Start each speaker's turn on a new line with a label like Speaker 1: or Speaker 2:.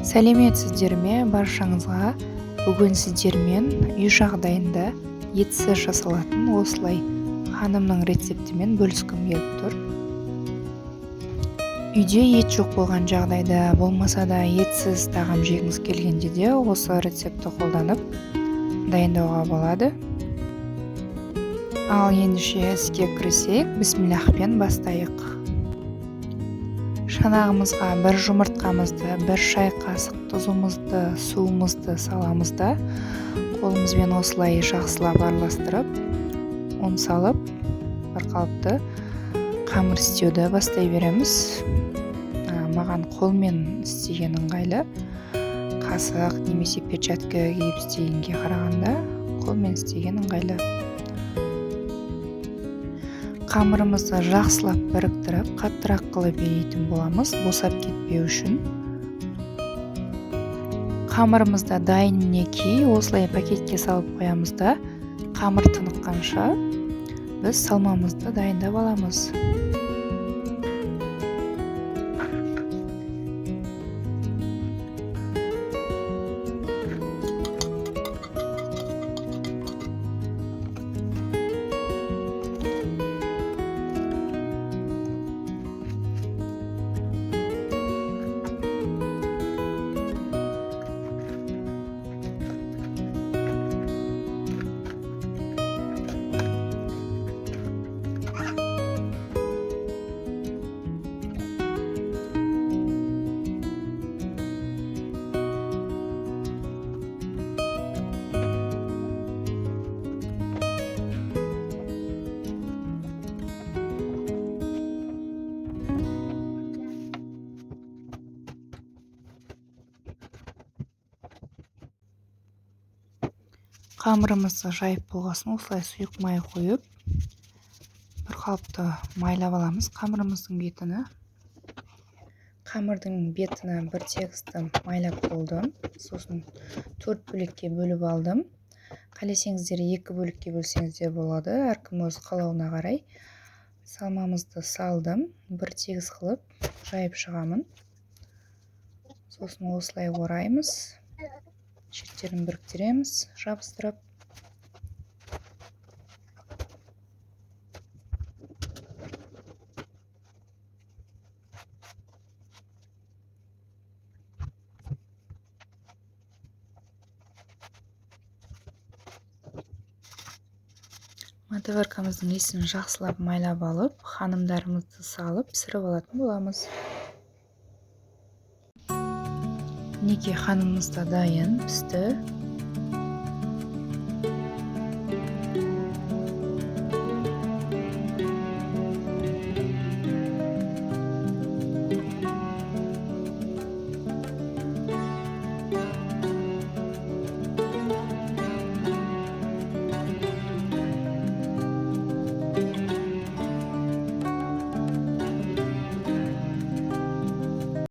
Speaker 1: Сәлеметсіздер ме баршаңызға? Бүгін сіздермен үй жағдайында етсіз жасалатын осылай ханымның рецептімен бөліскім келіп тұр. Үйде ет жоқ болған жағдайда, болмаса да етсіз тағам жегіңіз келгенде де осы рецепті қолданып дайындауға болады. Ал ендеше іске кірісейік, бисмиллахпен бастайық. Шанағымызға бір жұмыртқамызды, бір шай қасық тұзымызды, суымызды саламыз да, қолымызбен осылай жақсылап араластырып, ұн салып, бір қалыпты қамыр істеуді бастай береміз. Маған қолмен істеген ыңғайлы, қасық немесе перчатка киіп істегенге қарағанда қолмен істеген ыңғайлы. Қамырымызды жақсылап біріктіріп, қаттырақ қылып ейтін боламыз, босап кетпеу үшін. Қамырымызда дайын мінекей, осылай пакетке салып қоямыз да, қамыр тыныққанша біз салмамызды дайындап аламыз. Қамырымызды жайып болғасын осылай сұйық май қойып, бір қалыпты майлап аламыз қамырымыздың бетіні. Қамырдың бетіні бір тегісті майлап болдым. Сосын 4 бөлікке бөліп алдым. Қалесеңіздер 2 бөлікке бөлсеңіздер болады, әркім өз қалауына қарай. Салмамызды салдым, бір тегіс қылып жайып шығамын. Сосын осылай ораймыз. Шеттерін біріктіреміз, жабыстырып. Мотоваркамыздың иісін жақсылап майлап алып, ханымдарымызды салып, пісіріп алатын боламыз. Мінекей ханымымыз да дайын, пісті.